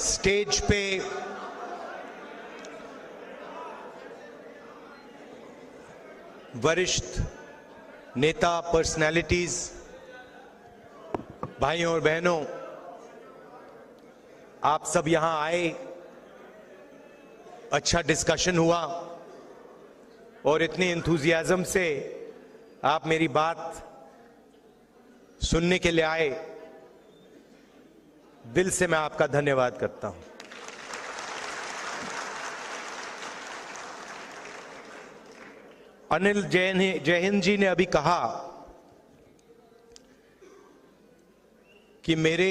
Stage पे वरिष्ठ नेता, पर्सनैलिटीज, भाइयों और बहनों, आप सब यहां आए, अच्छा डिस्कशन हुआ और इतनी एंथुजियाज्म से आप मेरी बात सुनने के लिए आए। दिल से मैं आपका धन्यवाद करता हूं। अनिल जैन जी ने अभी कहा कि मेरे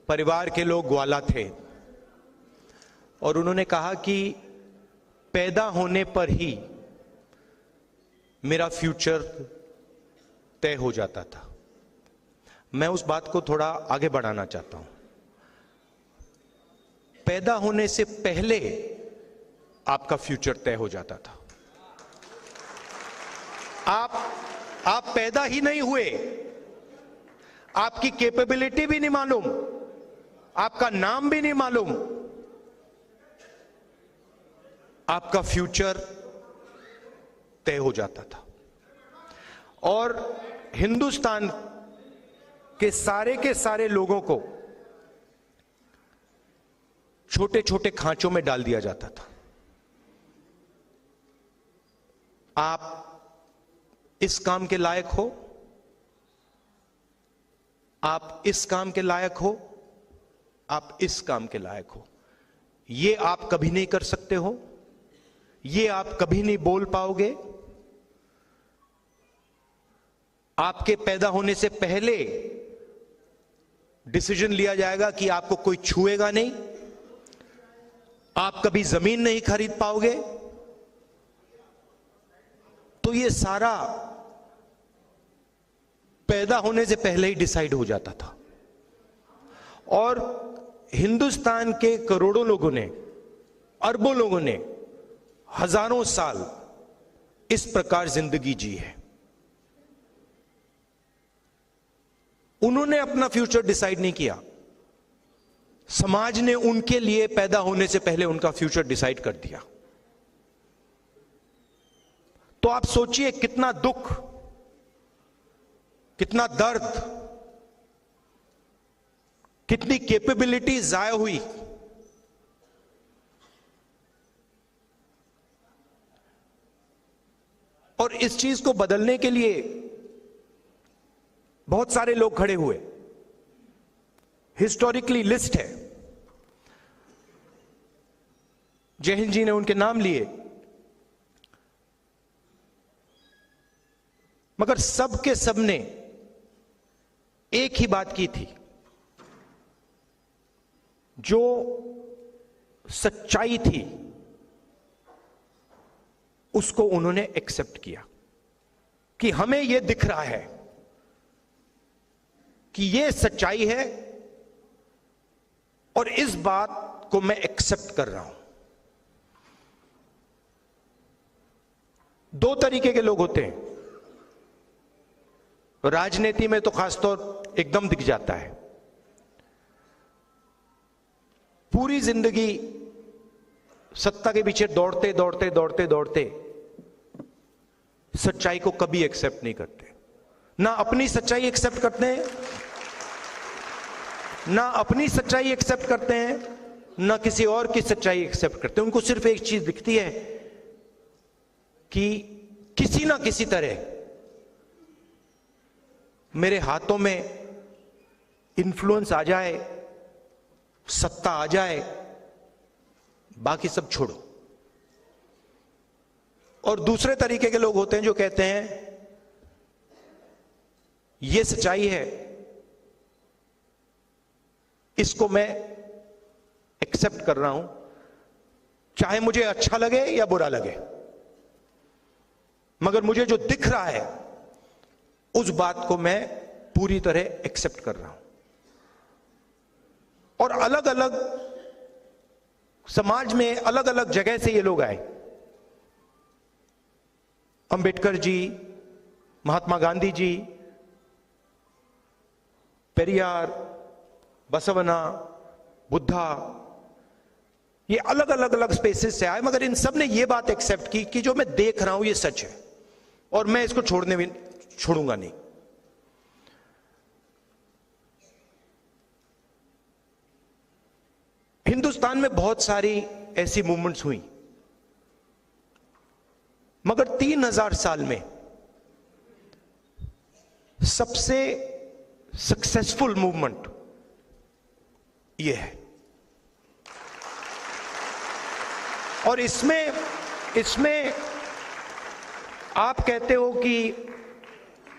परिवार के लोग ग्वाला थे और उन्होंने कहा कि पैदा होने पर ही मेरा फ्यूचर तय हो जाता था। मैं उस बात को थोड़ा आगे बढ़ाना चाहता हूं। पैदा होने से पहले आपका फ्यूचर तय हो जाता था। आप पैदा ही नहीं हुए, आपकी कैपेबिलिटी भी नहीं मालूम, आपका नाम भी नहीं मालूम, आपका फ्यूचर तय हो जाता था। और हिंदुस्तान के सारे लोगों को छोटे छोटे खांचों में डाल दिया जाता था। आप इस काम के लायक हो, आप इस काम के लायक हो, आप इस काम के लायक हो, ये आप कभी नहीं कर सकते हो, ये आप कभी नहीं बोल पाओगे। आपके पैदा होने से पहले डिसीजन लिया जाएगा कि आपको कोई छुएगा नहीं, आप कभी जमीन नहीं खरीद पाओगे। तो ये सारा पैदा होने से पहले ही डिसाइड हो जाता था। और हिंदुस्तान के करोड़ों लोगों ने, अरबों लोगों ने हजारों साल इस प्रकार जिंदगी जी है। उन्होंने अपना फ्यूचर डिसाइड नहीं किया, समाज ने उनके लिए पैदा होने से पहले उनका फ्यूचर डिसाइड कर दिया। तो आप सोचिए कितना दुख, कितना दर्द, कितनी कैपेबिलिटी जाया हुई। और इस चीज को बदलने के लिए बहुत सारे लोग खड़े हुए। हिस्टोरिकली लिस्ट है, जयहिंद जी ने उनके नाम लिए, मगर सब के सब ने एक ही बात की थी, जो सच्चाई थी उसको उन्होंने एक्सेप्ट किया कि हमें यह दिख रहा है कि यह सच्चाई है और इस बात को मैं एक्सेप्ट कर रहा हूं। दो तरीके के लोग होते हैं, राजनीति में तो खासतौर एकदम दिख जाता है। पूरी जिंदगी सत्ता के पीछे दौड़ते दौड़ते दौड़ते दौड़ते सच्चाई को कभी एक्सेप्ट नहीं करते। ना अपनी सच्चाई एक्सेप्ट करते हैं, ना अपनी सच्चाई एक्सेप्ट करते हैं, ना किसी और की सच्चाई एक्सेप्ट करते हैं। उनको सिर्फ एक चीज दिखती है कि किसी ना किसी तरह मेरे हाथों में इन्फ्लुएंस आ जाए, सत्ता आ जाए, बाकी सब छोड़ो। और दूसरे तरीके के लोग होते हैं जो कहते हैं यह सच्चाई है, इसको मैं एक्सेप्ट कर रहा हूं, चाहे मुझे अच्छा लगे या बुरा लगे, मगर मुझे जो दिख रहा है उस बात को मैं पूरी तरह एक्सेप्ट कर रहा हूं। और अलग अलग समाज में अलग अलग जगह से ये लोग आए। अंबेडकर जी, महात्मा गांधी जी, पेरियार, बसवना, बुद्धा, ये अलग अलग अलग स्पेसेस से आए, मगर इन सब ने ये बात एक्सेप्ट की कि जो मैं देख रहा हूं ये सच है और मैं इसको छोड़ूंगा नहीं। हिंदुस्तान में बहुत सारी ऐसी मूवमेंट्स हुई, मगर 3000 साल में सबसे सक्सेसफुल मूवमेंट ये है। और इसमें आप कहते हो कि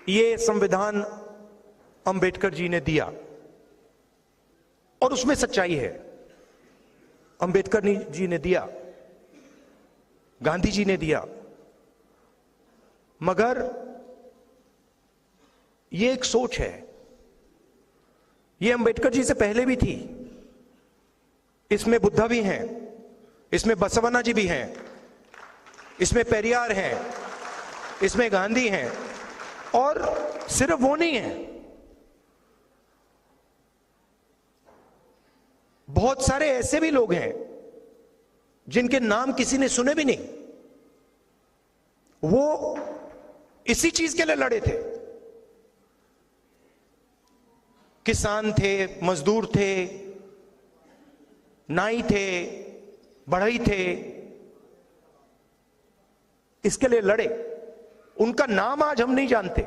ये संविधान अंबेडकर जी ने दिया, और उसमें सच्चाई है। अंबेडकर जी ने दिया, गांधी जी ने दिया, मगर ये एक सोच है। ये अंबेडकर जी से पहले भी थी। इसमें बुद्धा भी हैं, इसमें बसवन्ना जी भी हैं, इसमें पेरियार हैं, इसमें गांधी हैं, और सिर्फ वो नहीं है, बहुत सारे ऐसे भी लोग हैं जिनके नाम किसी ने सुने भी नहीं। वो इसी चीज के लिए लड़े थे। किसान थे, मजदूर थे, नाई थे, बढ़ई थे, इसके लिए लड़े। उनका नाम आज हम नहीं जानते,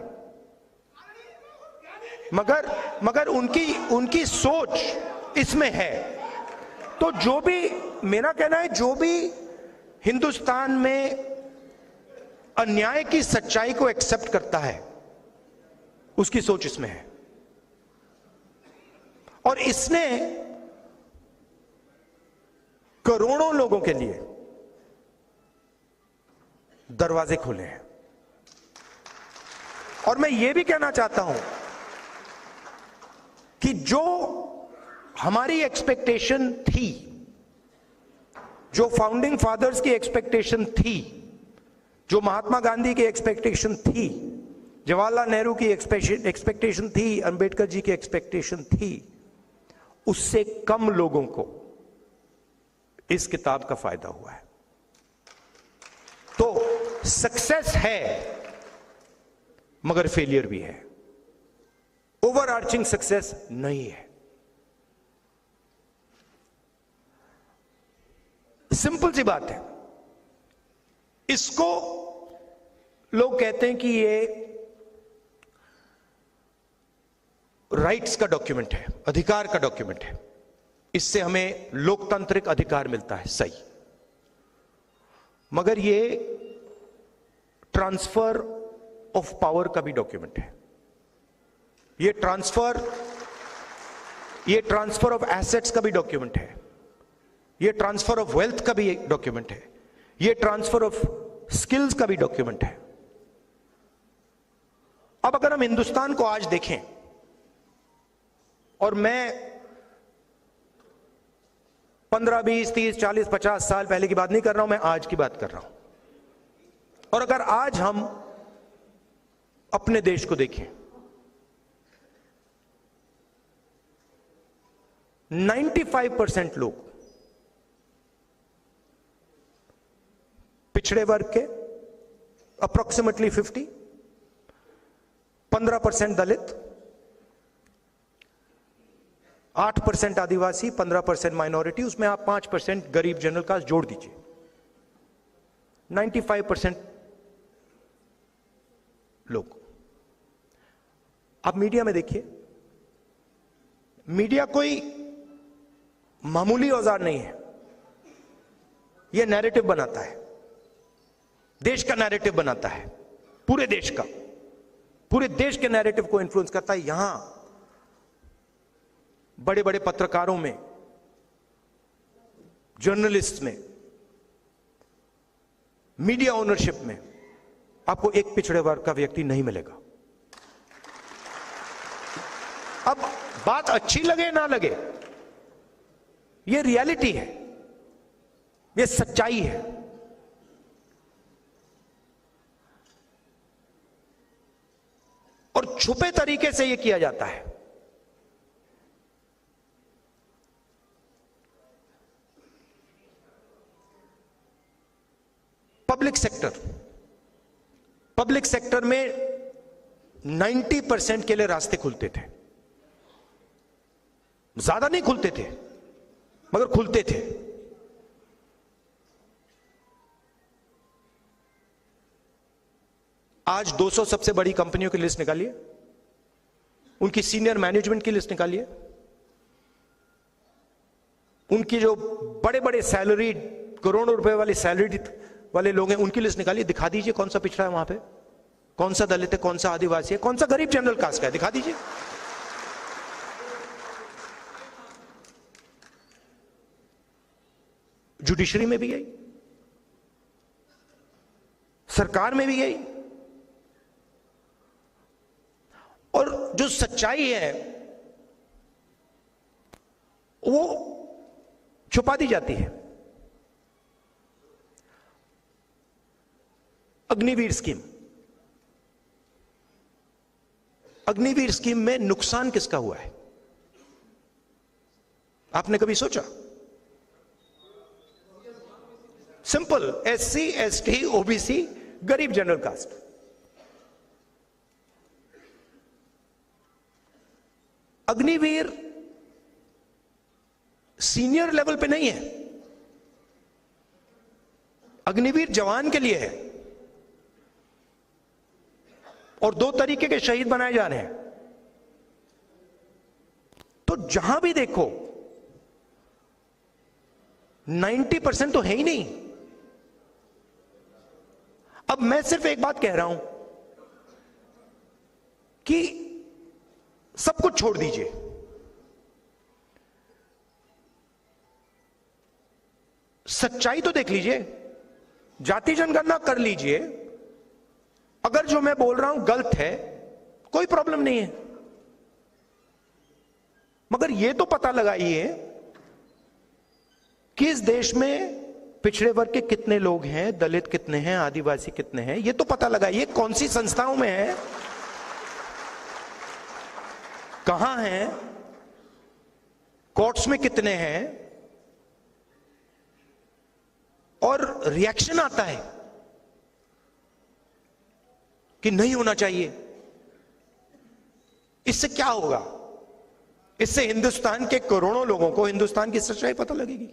मगर उनकी सोच इसमें है। तो जो भी, मेरा कहना है, जो भी हिंदुस्तान में अन्याय की सच्चाई को एक्सेप्ट करता है, उसकी सोच इसमें है। और इसने करोड़ों लोगों के लिए दरवाजे खोले हैं। और मैं यह भी कहना चाहता हूं कि जो हमारी एक्सपेक्टेशन थी, जो फाउंडिंग फादर्स की एक्सपेक्टेशन थी, जो महात्मा गांधी की एक्सपेक्टेशन थी, जवाहरलाल नेहरू की एक्सपेक्टेशन थी, अंबेडकर जी की एक्सपेक्टेशन थी, उससे कम लोगों को इस किताब का फायदा हुआ है। तो सक्सेस है, मगर फेलियर भी है। ओवरआर्चिंग सक्सेस नहीं है। सिंपल सी बात है। इसको लोग कहते हैं कि ये राइट्स का डॉक्यूमेंट है, अधिकार का डॉक्यूमेंट है, इससे हमें लोकतांत्रिक अधिकार मिलता है, सही। मगर ये ट्रांसफर ऑफ पावर का भी डॉक्यूमेंट है। ये ट्रांसफर ऑफ एसेट्स का भी डॉक्यूमेंट है। ये ट्रांसफर ऑफ वेल्थ का भी एक डॉक्यूमेंट है। ये ट्रांसफर ऑफ स्किल्स का भी डॉक्यूमेंट है। अब अगर हम हिंदुस्तान को आज देखें, और मैं 15, 20, 30, 40, 50 साल पहले की बात नहीं कर रहा हूं, मैं आज की बात कर रहा हूं। और अगर आज हम अपने देश को देखें, 95% लोग पिछड़े वर्ग के, अप्रोक्सीमेटली 50, 15% दलित, 8% आदिवासी, 15% माइनॉरिटी, उसमें आप 5% गरीब जनरल कास्ट जोड़ दीजिए, 95% लोग। आप मीडिया में देखिए, मीडिया कोई मामूली औजार नहीं है। यह नैरेटिव बनाता है, देश का नैरेटिव बनाता है, पूरे देश का, पूरे देश के नैरेटिव को इन्फ्लुएंस करता है। यहां बड़े बड़े पत्रकारों में, जर्नलिस्ट में, मीडिया ओनरशिप में आपको एक पिछड़े वर्ग का व्यक्ति नहीं मिलेगा। अब बात अच्छी लगे ना लगे, यह रियलिटी है, यह सच्चाई है। और छुपे तरीके से यह किया जाता है। पब्लिक सेक्टर में 90% के लिए रास्ते खुलते थे, ज्यादा नहीं खुलते थे मगर खुलते थे। आज 200 सबसे बड़ी कंपनियों की लिस्ट निकालिए, उनकी सीनियर मैनेजमेंट की लिस्ट निकालिए, उनकी जो बड़े बड़े सैलरी, करोड़ों रुपए वाली सैलरी वाले लोग हैं, उनकी लिस्ट निकालिए। दिखा दीजिए कौन सा पिछड़ा है वहां पे, कौन सा दलित है, कौन सा आदिवासी है, कौन सा गरीब जनरल कास्ट का है, दिखा दीजिए। जुडिशरी में भी यही, सरकार में भी यही। और जो सच्चाई है वो छुपा दी जाती है। अग्निवीर स्कीम में नुकसान किसका हुआ है, आपने कभी सोचा? सिंपल, SC, ST, OBC, गरीब general caste. Agniveer senior level पे नहीं है, अग्निवीर जवान के लिए है। और 2 तरीके के शहीद बनाए जा रहे हैं। तो जहां भी देखो 90% तो है ही नहीं। अब मैं सिर्फ एक बात कह रहा हूं कि सब कुछ छोड़ दीजिए, सच्चाई तो देख लीजिए, जाति जनगणना कर लीजिए। अगर जो मैं बोल रहा हूं गलत है, कोई प्रॉब्लम नहीं है, मगर यह तो पता लगाइए कि इस देश में पिछड़े वर्ग के कितने लोग हैं, दलित कितने हैं, आदिवासी कितने हैं, यह तो पता लगाइए। कौन सी संस्थाओं में है, कहां हैं, कोर्ट्स में कितने हैं। और रिएक्शन आता है कि नहीं होना चाहिए। इससे क्या होगा? इससे हिंदुस्तान के करोड़ों लोगों को हिंदुस्तान की सच्चाई पता लगेगी।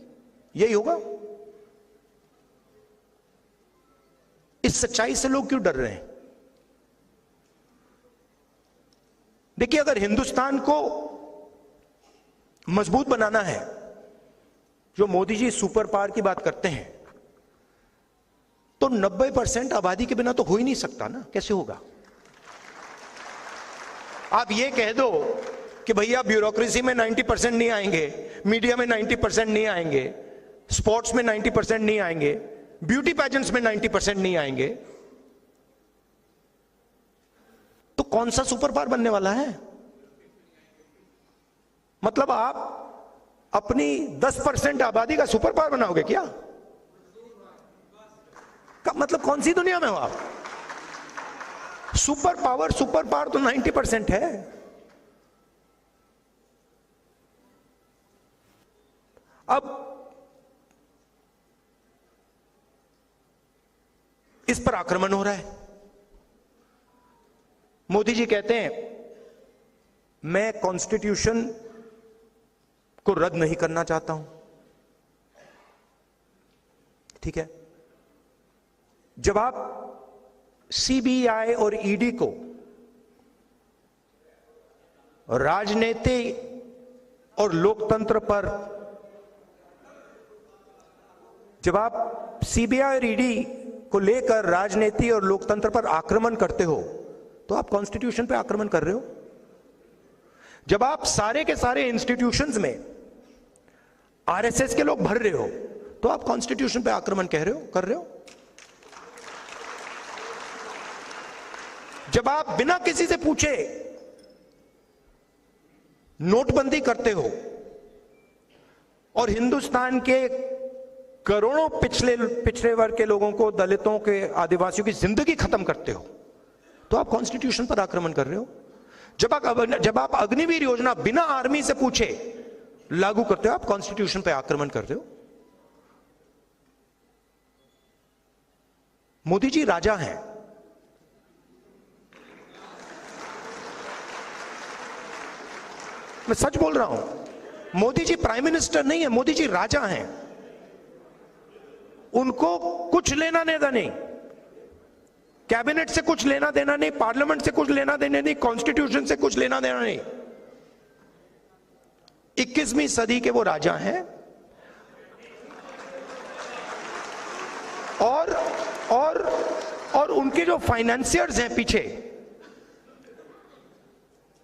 यही होगा। इस सच्चाई से लोग क्यों डर रहे हैं? देखिए, अगर हिंदुस्तान को मजबूत बनाना है, जो मोदी जी सुपर पावर की बात करते हैं, तो 90% आबादी के बिना तो हो ही नहीं सकता ना। कैसे होगा? आप ये कह दो कि भैया ब्यूरोक्रेसी में 90% नहीं आएंगे, मीडिया में 90% नहीं आएंगे, स्पोर्ट्स में 90% नहीं आएंगे, ब्यूटी पैजेंट्स में 90% नहीं आएंगे, तो कौन सा सुपर पावर बनने वाला है? मतलब आप अपनी 10% आबादी का सुपर पावर बनाओगे क्या? मतलब कौन सी दुनिया में हो आप? सुपर पावर तो 90% है। अब इस पर आक्रमण हो रहा है। मोदी जी कहते हैं मैं कॉन्स्टिट्यूशन को रद्द नहीं करना चाहता हूं। ठीक है, जब आप CBI और ED को राजनीति और लोकतंत्र पर, जब आप CBI और ED को लेकर राजनीति और लोकतंत्र पर आक्रमण करते हो, तो आप कॉन्स्टिट्यूशन पे आक्रमण कर रहे हो। जब आप सारे के सारे इंस्टीट्यूशंस में RSS के लोग भर रहे हो, तो आप कॉन्स्टिट्यूशन पे आक्रमण कर रहे हो। जब आप बिना किसी से पूछे नोटबंदी करते हो और हिंदुस्तान के करोड़ों पिछड़े वर्ग के लोगों को, दलितों के, आदिवासियों की जिंदगी खत्म करते हो, तो आप कॉन्स्टिट्यूशन पर आक्रमण कर रहे हो। जब आप अग्निवीर योजना बिना आर्मी से पूछे लागू करते हो, आप कॉन्स्टिट्यूशन पर आक्रमण कर रहे हो। मोदी जी राजा हैं। मैं सच बोल रहा हूं। मोदी जी प्राइम मिनिस्टर नहीं है, मोदी जी राजा हैं। उनको कुछ लेना देना नहीं, कैबिनेट से कुछ लेना देना नहीं, पार्लियामेंट से कुछ लेना देना नहीं, कॉन्स्टिट्यूशन से कुछ लेना देना नहीं। 21वीं सदी के वो राजा हैं। और उनके जो फाइनेंसियर्स हैं पीछे,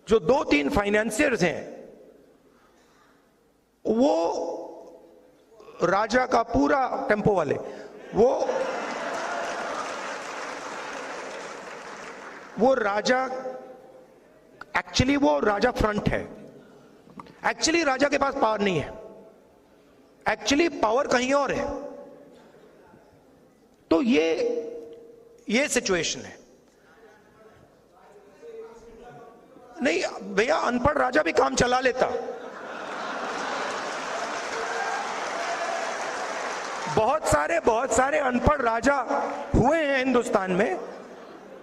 जो 2-3 फाइनेंसियर्स हैं, वो राजा का पूरा टेम्पो वाले, वो राजा, एक्चुअली वो राजा फ्रंट है। एक्चुअली राजा के पास पावर नहीं है, एक्चुअली पावर कहीं और है। तो ये सिचुएशन है। नहीं भैया, अनपढ़ राजा भी काम चला लेता। बहुत सारे अनपढ़ राजा हुए हैं हिंदुस्तान में,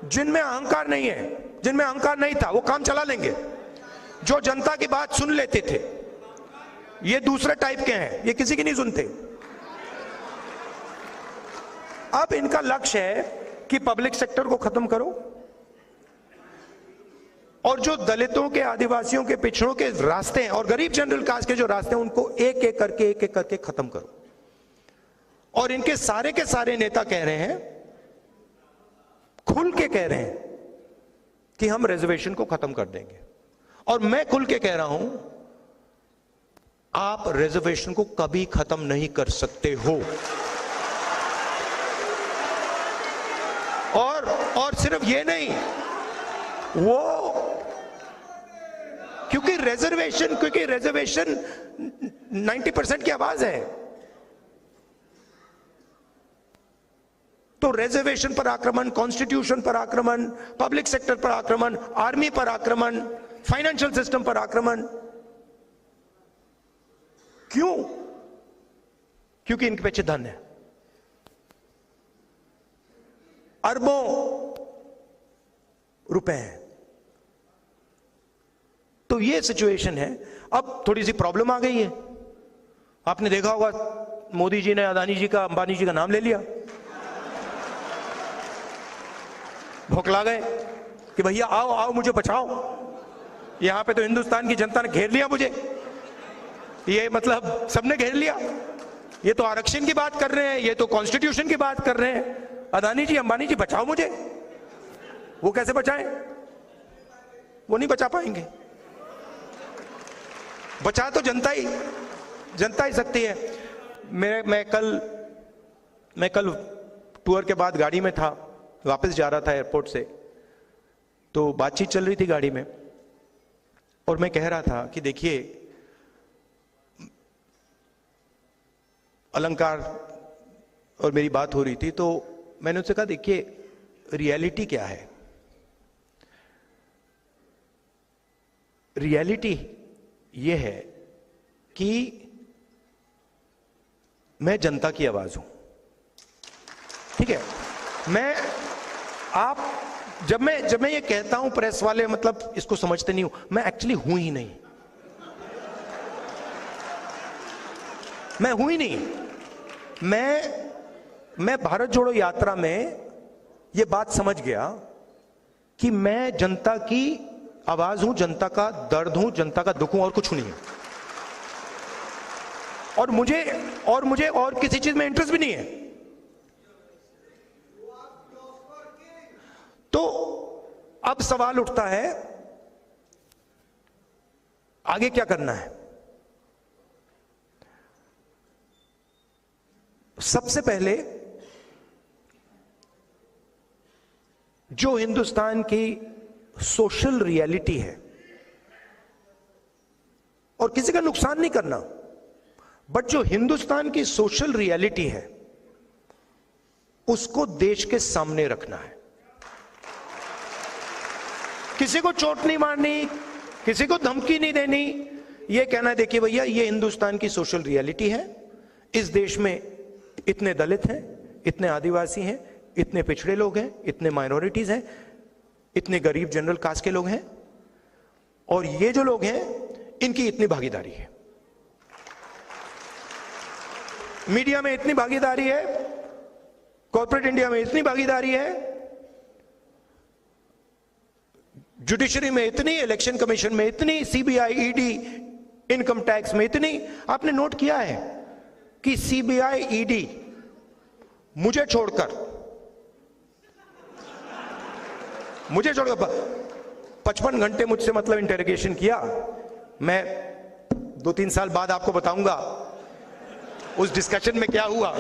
जिनमें अहंकार नहीं है, जिनमें अहंकार नहीं था, वो काम चला लेंगे, जो जनता की बात सुन लेते थे। ये दूसरे टाइप के हैं, ये किसी की नहीं सुनते। अब इनका लक्ष्य है कि पब्लिक सेक्टर को खत्म करो और जो दलितों के, आदिवासियों के, पिछड़ों के रास्ते हैं और गरीब जनरल कास्ट के जो रास्ते हैं, उनको एक एक करके खत्म करो। और इनके सारे के सारे नेता कह रहे हैं, खुल के कह रहे हैं कि हम रिजर्वेशन को खत्म कर देंगे। और मैं खुल के कह रहा हूं, आप रिजर्वेशन को कभी खत्म नहीं कर सकते हो। और सिर्फ ये नहीं, वो क्योंकि रिजर्वेशन 90% की आवाज है, तो रिजर्वेशन पर आक्रमण, कॉन्स्टिट्यूशन पर आक्रमण, पब्लिक सेक्टर पर आक्रमण, आर्मी पर आक्रमण, फाइनेंशियल सिस्टम पर आक्रमण। क्यों? क्योंकि इनके पीछे धन है, अरबों रुपए हैं। तो ये सिचुएशन है। अब थोड़ी सी प्रॉब्लम आ गई है। आपने देखा होगा, मोदी जी ने अदानी जी का, अंबानी जी का नाम ले लिया, भौंकला गए कि भैया आओ आओ मुझे बचाओ। यहां पे तो हिंदुस्तान की जनता ने घेर लिया मुझे, ये मतलब सबने घेर लिया। ये तो आरक्षण की बात कर रहे हैं, ये तो कॉन्स्टिट्यूशन की बात कर रहे हैं। अदानी जी, अंबानी जी बचाओ मुझे। वो कैसे बचाएं? वो नहीं बचा पाएंगे। बचा तो जनता ही सकती है। मैं कल टूर के बाद गाड़ी में था, वापस जा रहा था एयरपोर्ट से, तो बातचीत चल रही थी गाड़ी में और मैं कह रहा था कि देखिए, अलंकार और मेरी बात हो रही थी, तो मैंने उससे कहा देखिए रियलिटी क्या है। रियलिटी ये है कि मैं जनता की आवाज हूं, ठीक है। जब मैं ये कहता हूं, प्रेस वाले मतलब इसको समझते नहीं हूं, मैं एक्चुअली हूं ही नहीं, मैं हूं ही नहीं। मैं भारत जोड़ो यात्रा में ये बात समझ गया कि मैं जनता की आवाज हूं, जनता का दर्द हूं, जनता का दुख हूं, और कुछ नहीं है। और मुझे और किसी चीज में इंटरेस्ट भी नहीं है। तो अब सवाल उठता है आगे क्या करना है। सबसे पहले जो हिंदुस्तान की सोशल रियलिटी है, और किसी का नुकसान नहीं करना, बट जो हिंदुस्तान की सोशल रियलिटी है उसको देश के सामने रखना है। किसी को चोट नहीं मारनी, किसी को धमकी नहीं देनी, यह कहना है देखिए भैया ये हिंदुस्तान की सोशल रियलिटी है, इस देश में इतने दलित हैं, इतने आदिवासी हैं, इतने पिछड़े लोग हैं, इतने माइनॉरिटीज हैं, इतने गरीब जनरल कास्ट के लोग हैं, और ये जो लोग हैं इनकी इतनी भागीदारी है, मीडिया में इतनी भागीदारी है, कॉर्पोरेट इंडिया में इतनी भागीदारी है, जुडिशरी में इतनी, इलेक्शन कमीशन में इतनी, सीबीआई, ईडी, इनकम टैक्स में इतनी। आपने नोट किया है कि सीबीआई, ईडी मुझे छोड़कर 55 घंटे मुझसे मतलब इंटेरोगेशन किया। मैं 2-3 साल बाद आपको बताऊंगा उस डिस्कशन में क्या हुआ।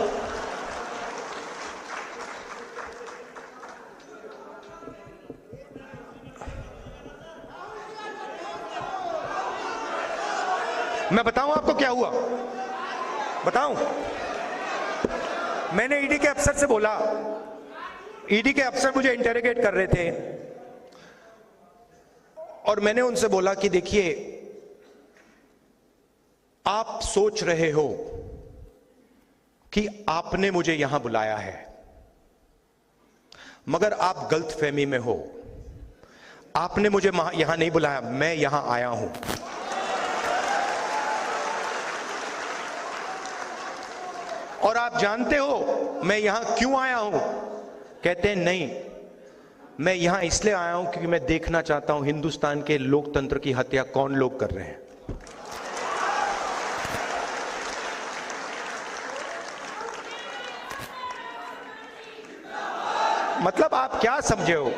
मैं बताऊं आपको क्या हुआ, बताऊं? मैंने ईडी के अफसर से बोला, ईडी के अफसर मुझे इंटेरोगेट कर रहे थे, और मैंने उनसे बोला कि देखिए, आप सोच रहे हो कि आपने मुझे यहां बुलाया है, मगर आप गलतफहमी में हो। आपने मुझे यहां नहीं बुलाया, मैं यहां आया हूं। और आप जानते हो मैं यहां क्यों आया हूं? कहते हैं नहीं, मैं यहां इसलिए आया हूं क्योंकि मैं देखना चाहता हूं हिंदुस्तान के लोकतंत्र की हत्या कौन लोग कर रहे हैं। मतलब आप क्या समझे हो?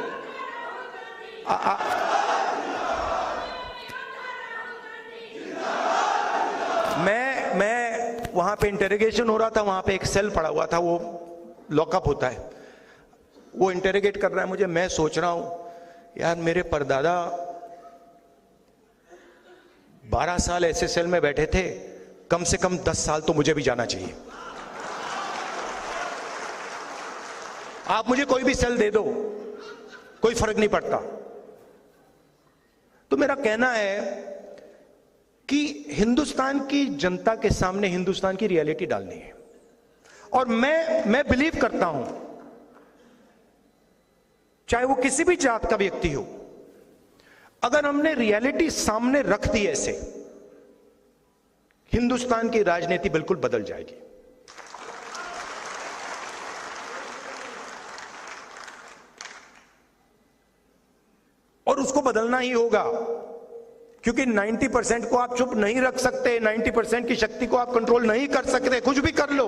मैं वहां पे इंटेरोगेशन हो रहा था, वहां पे एक सेल पड़ा हुआ था, वो लॉकअप होता है, वो इंटेरोगेट कर रहा है मुझे। मैं सोच रहा हूं यार, मेरे परदादा 12 साल ऐसे सेल में बैठे थे, कम से कम 10 साल तो मुझे भी जाना चाहिए। आप मुझे कोई भी सेल दे दो, कोई फर्क नहीं पड़ता। तो मेरा कहना है कि हिंदुस्तान की जनता के सामने हिंदुस्तान की रियलिटी डालनी है, और मैं बिलीव करता हूं, चाहे वो किसी भी जात का व्यक्ति हो, अगर हमने रियलिटी सामने रख दी ऐसे, हिंदुस्तान की राजनीति बिल्कुल बदल जाएगी। और उसको बदलना ही होगा, क्योंकि 90% को आप चुप नहीं रख सकते, 90% की शक्ति को आप कंट्रोल नहीं कर सकते, कुछ भी कर लो।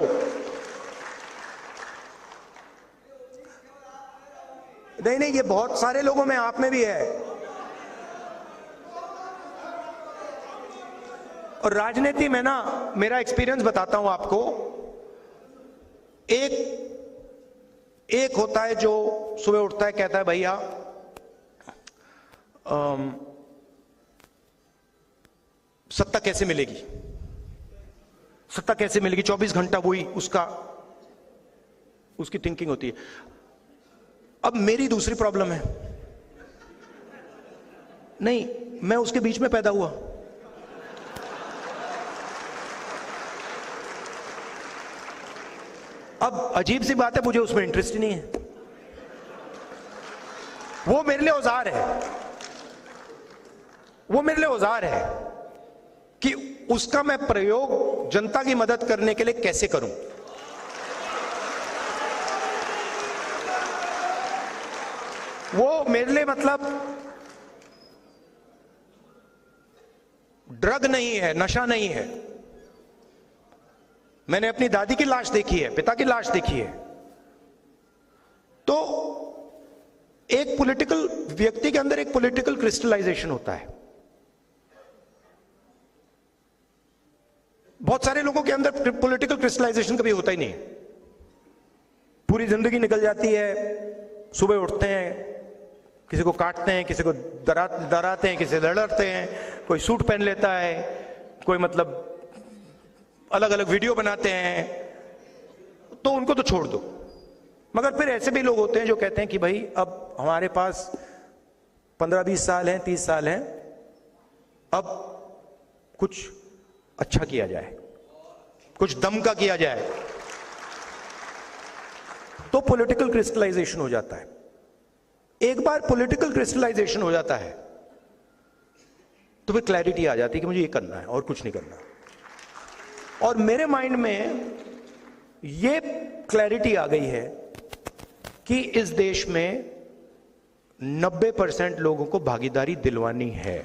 नहीं, ये बहुत सारे लोगों में, आप में भी है। और राजनीति में ना, मेरा एक्सपीरियंस बताता हूं आपको, एक होता है जो सुबह उठता है, कहता है भैया सत्ता कैसे मिलेगी, सत्ता कैसे मिलेगी, 24 घंटा वही उसकी थिंकिंग होती है। अब मेरी दूसरी प्रॉब्लम है, नहीं, मैं उसके बीच में पैदा हुआ। अब अजीब सी बात है, मुझे उसमें इंटरेस्ट ही नहीं है। वो मेरे लिए औजार है, वो मेरे लिए औजार है कि उसका मैं प्रयोग जनता की मदद करने के लिए कैसे करूं। वो मेरे लिए मतलब ड्रग नहीं है, नशा नहीं है। मैंने अपनी दादी की लाश देखी है, पिता की लाश देखी है। तो एक पॉलिटिकल व्यक्ति के अंदर एक पॉलिटिकल क्रिस्टलाइजेशन होता है। बहुत सारे लोगों के अंदर पॉलिटिकल क्रिस्टलाइजेशन कभी होता ही नहीं। पूरी जिंदगी निकल जाती है, सुबह उठते हैं, किसी को काटते हैं, किसी को डराते हैं, किसी से लड़ते हैं, कोई सूट पहन लेता है, कोई मतलब अलग अलग वीडियो बनाते हैं, तो उनको तो छोड़ दो। मगर फिर ऐसे भी लोग होते हैं जो कहते हैं कि भाई अब हमारे पास 15-20 साल हैं, 30 साल हैं, अब कुछ अच्छा किया जाए, कुछ दम का किया जाए। तो पॉलिटिकल क्रिस्टलाइजेशन हो जाता है। एक बार पॉलिटिकल क्रिस्टलाइजेशन हो जाता है तो फिर क्लैरिटी आ जाती है कि मुझे ये करना है और कुछ नहीं करना। और मेरे माइंड में ये क्लैरिटी आ गई है कि इस देश में 90% लोगों को भागीदारी दिलवानी है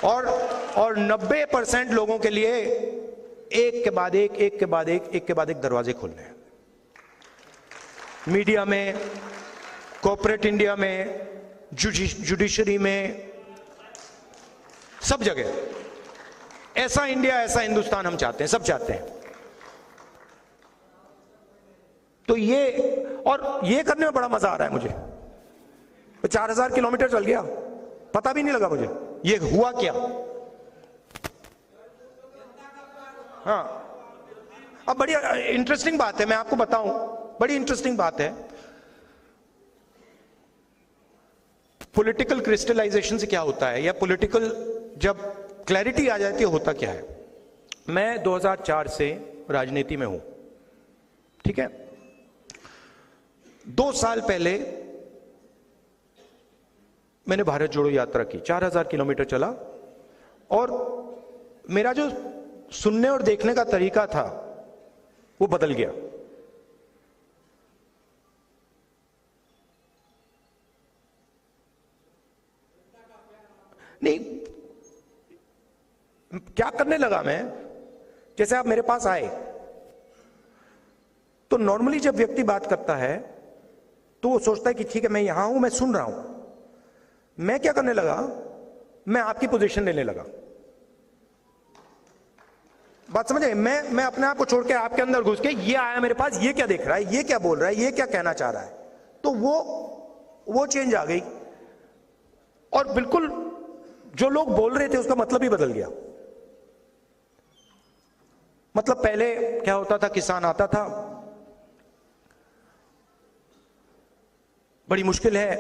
और 90% लोगों के लिए एक के बाद एक दरवाजे खोलने हैं। मीडिया में, कॉर्पोरेट इंडिया में, जुडिशरी में, सब जगह ऐसा इंडिया, ऐसा हिंदुस्तान हम चाहते हैं, सब चाहते हैं। तो ये करने में बड़ा मजा आ रहा है मुझे। 4000 किलोमीटर चल गया, पता भी नहीं लगा मुझे ये हुआ क्या। हाँ, अब बड़ी इंटरेस्टिंग बात है, मैं आपको बताऊं, बड़ी इंटरेस्टिंग बात है। पॉलिटिकल क्रिस्टलाइजेशन से क्या होता है, या पॉलिटिकल जब क्लैरिटी आ जाती है, होता क्या है। मैं 2004 से राजनीति में हूं, ठीक है। 2 साल पहले मैंने भारत जोड़ो यात्रा की, 4000 किलोमीटर चला, और मेरा जो सुनने और देखने का तरीका था वो बदल गया। नहीं, क्या करने लगा मैं, जैसे आप मेरे पास आए तो नॉर्मली जब व्यक्ति बात करता है तो वो सोचता है कि ठीक है मैं यहां हूं, मैं सुन रहा हूं। मैं क्या करने लगा, मैं आपकी पोजीशन लेने लगा। बात समझे, मैं अपने आप को छोड़ के आपके अंदर घुस के, ये आया मेरे पास, ये क्या देख रहा है, ये क्या बोल रहा है, ये क्या कहना चाह रहा है, तो वो चेंज आ गई। और बिल्कुल जो लोग बोल रहे थे उसका मतलब ही बदल गया। मतलब पहले क्या होता था, किसान आता था, बड़ी मुश्किल है,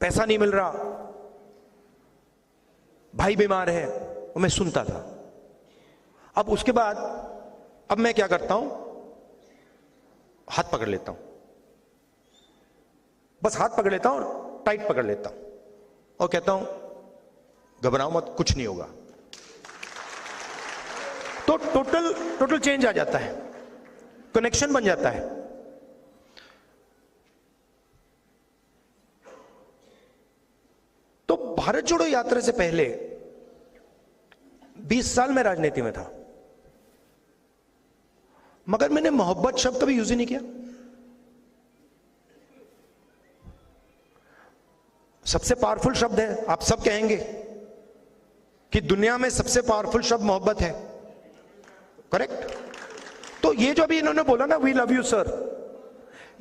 पैसा नहीं मिल रहा, भाई बीमार है, वो मैं सुनता था। अब उसके बाद अब मैं क्या करता हूं, हाथ पकड़ लेता हूं, बस हाथ पकड़ लेता हूं और टाइट पकड़ लेता हूं और कहता हूं घबराओ मत, कुछ नहीं होगा। तो टोटल चेंज आ जाता है, कनेक्शन बन जाता है। तो भारत जोड़ो यात्रा से पहले 20 साल में राजनीति में था, मगर मैंने मोहब्बत शब्द कभी यूज ही नहीं किया। सबसे पावरफुल शब्द है, आप सब कहेंगे कि दुनिया में सबसे पावरफुल शब्द मोहब्बत है, करेक्ट। तो ये जो अभी इन्होंने बोला ना, वी लव यू सर,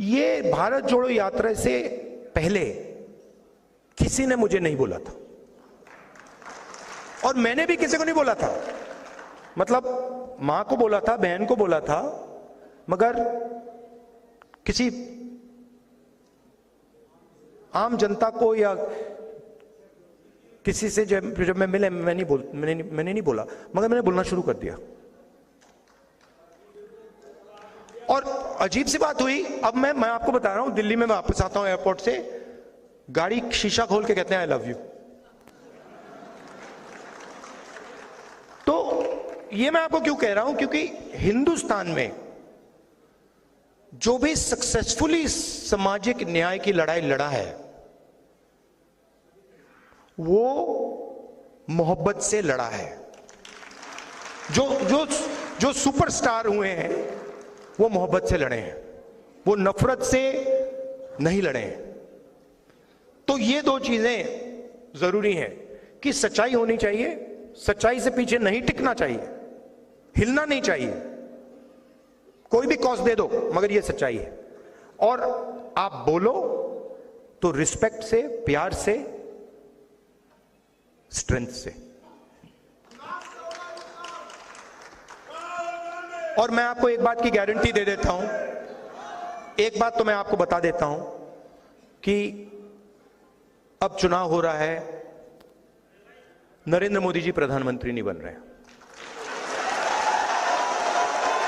ये भारत जोड़ो यात्रा से पहले किसी ने मुझे नहीं बोला था, और मैंने भी किसी को नहीं बोला था। मतलब मां को बोला था, बहन को बोला था, मगर किसी आम जनता को या किसी से जब मैं मिले, मैंने नहीं बोला, मगर मैंने बोलना शुरू कर दिया। और अजीब सी बात हुई, अब मैं आपको बता रहा हूं, दिल्ली में मैं वापस आता हूं एयरपोर्ट से, गाड़ी शीशा खोल के कहते हैं आई लव यू। तो ये मैं आपको क्यों कह रहा हूं, क्योंकि हिंदुस्तान में जो भी सक्सेसफुली सामाजिक न्याय की लड़ाई लड़ा है वो मोहब्बत से लड़ा है। जो सुपरस्टार हुए हैं वो मोहब्बत से लड़े हैं, वो नफरत से नहीं लड़े हैं। तो ये 2 चीजें जरूरी हैं कि सच्चाई होनी चाहिए, सच्चाई से पीछे नहीं टिकना चाहिए, हिलना नहीं चाहिए, कोई भी कॉस्ट दे दो, मगर ये सच्चाई है। और आप बोलो तो रिस्पेक्ट से, प्यार से, स्ट्रेंथ से। और मैं आपको एक बात की गारंटी दे देता हूं, एक बात तो मैं आपको बता देता हूं कि अब चुनाव हो रहा है, नरेंद्र मोदी जी प्रधानमंत्री नहीं बन रहे हैं।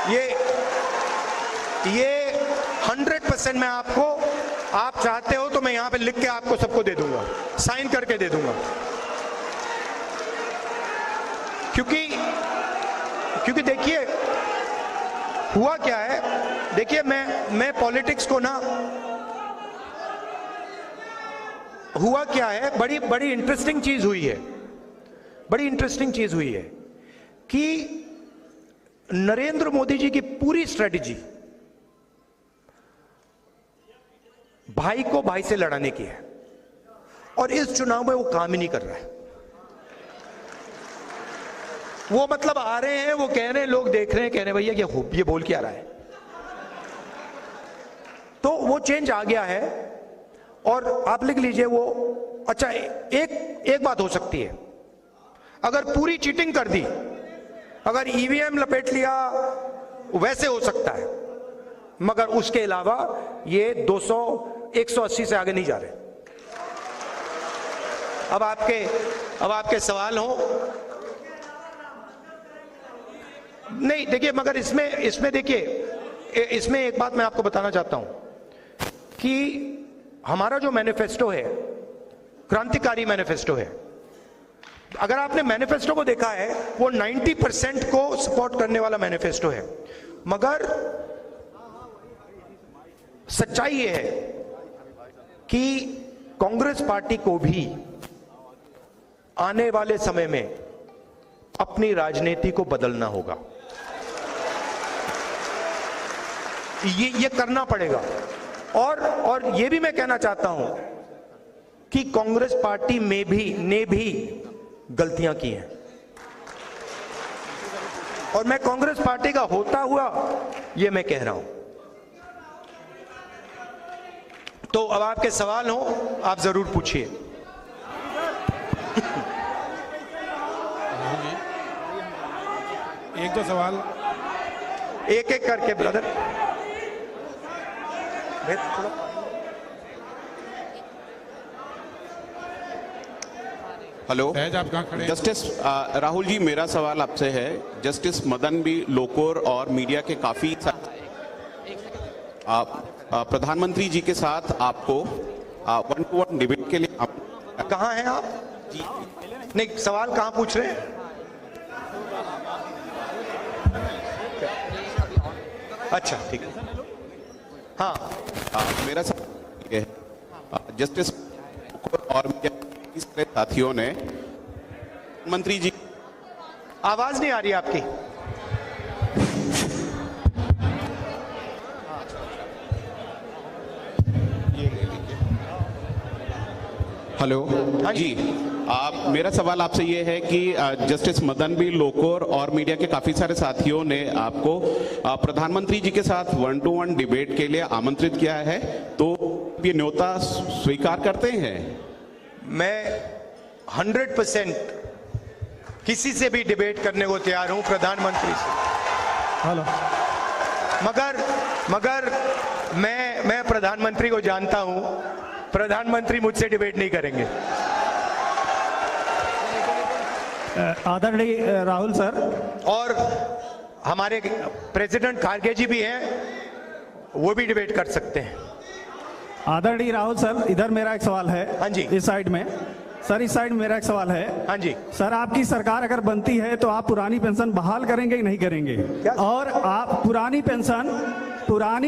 ये 100% मैं आपको, आप चाहते हो तो मैं यहां पे लिख के आपको सबको दे दूंगा, साइन करके दे दूंगा, क्योंकि देखिए हुआ क्या है, देखिए मैं पॉलिटिक्स को ना, हुआ क्या है, बड़ी इंटरेस्टिंग चीज हुई है, बड़ी इंटरेस्टिंग चीज हुई है कि नरेंद्र मोदी जी की पूरी स्ट्रेटेजी भाई को भाई से लड़ाने की है, और इस चुनाव में वो काम ही नहीं कर रहा है। वो मतलब आ रहे हैं, वो कह रहे हैं, लोग देख रहे हैं, कह रहे हैं भैया ये बोल क्या रहा है, तो वो चेंज आ गया है। और आप लिख लीजिए वो, अच्छा एक बात हो सकती है, अगर पूरी चीटिंग कर दी, अगर ईवीएम लपेट लिया, वैसे हो सकता है, मगर उसके अलावा ये 200 180 से आगे नहीं जा रहे। अब आपके सवाल हो, नहीं देखिए, मगर इसमें देखिए, इसमें एक बात मैं आपको बताना चाहता हूं कि हमारा जो मैनिफेस्टो है, क्रांतिकारी मैनिफेस्टो है। अगर आपने मैनिफेस्टो को देखा है, वो 90% को सपोर्ट करने वाला मैनिफेस्टो है, मगर सच्चाई ये है कि कांग्रेस पार्टी को भी आने वाले समय में अपनी राजनीति को बदलना होगा, ये करना पड़ेगा। और ये भी मैं कहना चाहता हूं कि कांग्रेस पार्टी ने भी गलतियां की हैं, और मैं कांग्रेस पार्टी का होता हुआ ये मैं कह रहा हूं। तो अब आपके सवाल हो, आप जरूर पूछिए। एक दो सवाल एक करके ब्रदर। हेलो, आप कहाँ खड़े हैं? जस्टिस राहुल जी, मेरा सवाल आपसे है। जस्टिस मदन बी लोकुर और मीडिया के काफी प्रधानमंत्री जी के साथ आपको 1-to-1 डिबेट के लिए कहाँ हैं आप जी? नहीं, सवाल कहाँ पूछ रहे हैं? अच्छा ठीक है, हाँ। मेरा सवाल है, जस्टिस और साथियों ने मंत्री जी, आवाज नहीं आ रही आपकी। हेलो जी, मेरा सवाल आपसे ये है कि जस्टिस मदन बी लोकुर और मीडिया के काफी सारे साथियों ने आपको प्रधानमंत्री जी के साथ 1-to-1 डिबेट के लिए आमंत्रित किया है, तो ये न्योता स्वीकार करते हैं? मैं 100% किसी से भी डिबेट करने को तैयार हूं, प्रधानमंत्री से। हेलो, मगर मैं प्रधानमंत्री को जानता हूं, प्रधानमंत्री मुझसे डिबेट नहीं करेंगे। आदरणीय राहुल सर, और हमारे प्रेसिडेंट खारगे जी भी हैं, वो भी डिबेट कर सकते हैं। आदरणीय राहुल सर, इधर मेरा एक सवाल है। हाँ जी। इस साइड में सर, इस साइड में मेरा एक सवाल है। हाँ जी सर, आपकी सरकार अगर बनती है तो आप पुरानी पेंशन बहाल करेंगे कि नहीं करेंगे? क्या? और आप पुरानी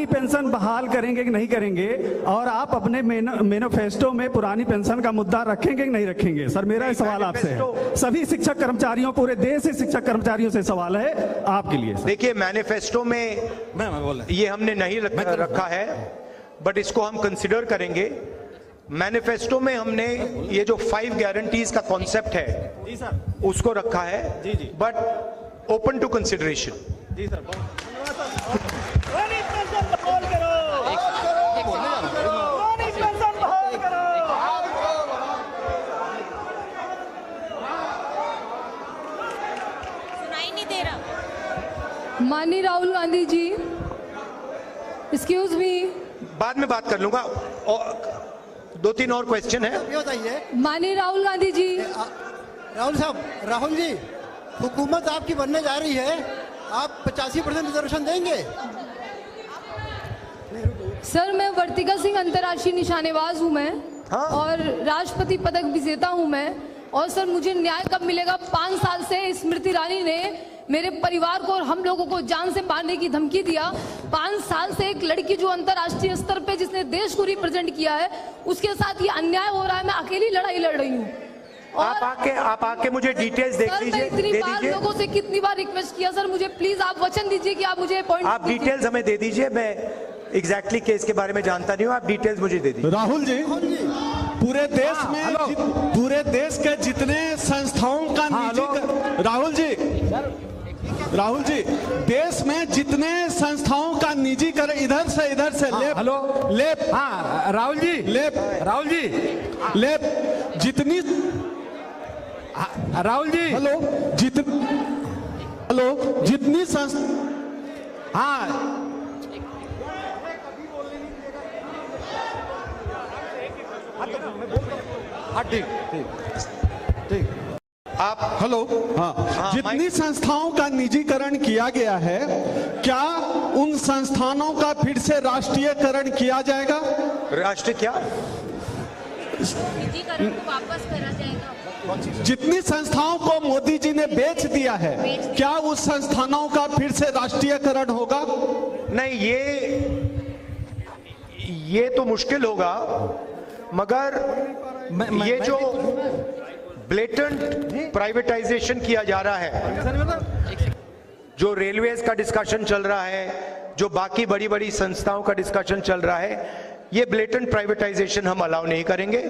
पेंशन बहाल करेंगे कि नहीं करेंगे? और आप अपने मैनिफेस्टो में पुरानी पेंशन का मुद्दा रखेंगे कि नहीं रखेंगे? सर, मेरा सवाल आपसे है। सभी शिक्षक कर्मचारियों, पूरे देश से शिक्षक कर्मचारियों से सवाल है आपके लिए। देखिए, मैनिफेस्टो में ये हमने नहीं रखा है, बट इसको हम कंसिडर करेंगे। मैनिफेस्टो में हमने ये जो 5 गारंटीज का कॉन्सेप्ट है, जी सर, उसको रखा है, जी, बट ओपन टू कंसिडरेशन। जी सर। सुनाई नहीं दे रहा। माननीय राहुल गांधी जी, एक्सक्यूज मी। बाद में बात कर लूंगा, और 2-3 और क्वेश्चन है। ये बताइए माननीय राहुल गांधी जी, राहुल साहब, राहुल जी, हुकूमत आपकी बनने जा रही है, आप 85% रिजर्वेशन देंगे? सर मैं वर्तिका सिंह अंतर्राष्ट्रीय निशानेबाज हूँ मैं, हाँ। और राष्ट्रपति पदक विजेता हूँ मैं। और सर मुझे न्याय कब मिलेगा? 5 साल से स्मृति ईरानी ने मेरे परिवार को और हम लोगों को जान से मारने की धमकी दिया। 5 साल से एक लड़की जो अंतर्राष्ट्रीय स्तर पे जिसने देश को रिप्रेजेंट किया है, उसके साथ ये अन्याय हो रहा है। मैं अकेली लड़ाई लड़ रही हूँ। आप आके मुझे डिटेल्स देख सर लीजिए, मैं इतनी दे बार दीजिए। लोगों से कितनी बार रिक्वेस्ट किया, सर मुझे प्लीज आप वचन दीजिए कि आप मुझे अपॉइंट आप डिटेल्स हमें दे दीजिए। मैं एग्जैक्टली केस के बारे में जानता नहीं हूँ, आप डिटेल्स मुझे दे दीजिए। राहुल जी, पूरे देश में पूरे देश के जितने संस्थाओं का राहुल जी देश में जितने संस्थाओं का निजीकरण इधर से जितनी जितनी जितनी संस्थाओं का निजीकरण किया गया है, क्या उन संस्थानों का फिर से राष्ट्रीयकरण किया जाएगा? राष्ट्रीय क्या? निजीकरण को वापस करा जाएगा। जितनी संस्थाओं को मोदी जी ने बेच दिया है, क्या उस संस्थानों का फिर से राष्ट्रीयकरण होगा? नहीं, ये तो मुश्किल होगा, मगर ये जो ब्लेटेंट प्राइवेटाइजेशन किया जा रहा है, जो रेलवेज का डिस्कशन चल रहा है, जो बाकी बड़ी बड़ी संस्थाओं का डिस्कशन चल रहा है, ये ब्लेटेंट प्राइवेटाइजेशन हम अलाउ नहीं करेंगे।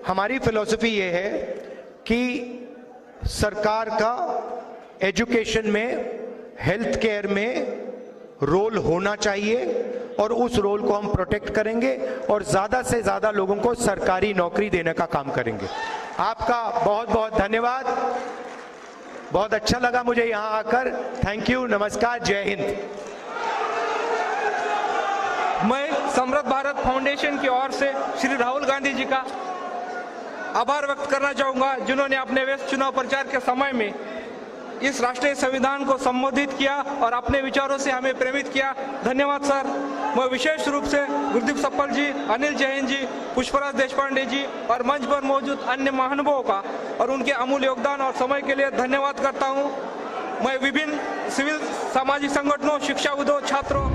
हमारी फिलॉसफी ये है कि सरकार का एजुकेशन में, हेल्थ केयर में रोल होना चाहिए और उस रोल को हम प्रोटेक्ट करेंगे और ज्यादा से ज्यादा लोगों को सरकारी नौकरी देने का काम करेंगे। आपका बहुत बहुत धन्यवाद, बहुत अच्छा लगा मुझे यहां आकर। थैंक यू, नमस्कार, जय हिंद। मैं समृद्ध भारत फाउंडेशन की ओर से श्री राहुल गांधी जी का आभार व्यक्त करना चाहूंगा, जिन्होंने अपने व्यस्त चुनाव प्रचार के समय में इस राष्ट्रीय संविधान को संबोधित किया और अपने विचारों से हमें प्रेरित किया। धन्यवाद सर। मैं विशेष रूप से गुरदीप सप्पल जी, अनिल जैन जी, पुष्पराज देशपांडे जी और मंच पर मौजूद अन्य महानुभावों का और उनके अमूल्य योगदान और समय के लिए धन्यवाद करता हूं। मैं विभिन्न सिविल सामाजिक संगठनों, शिक्षाविदों, छात्रों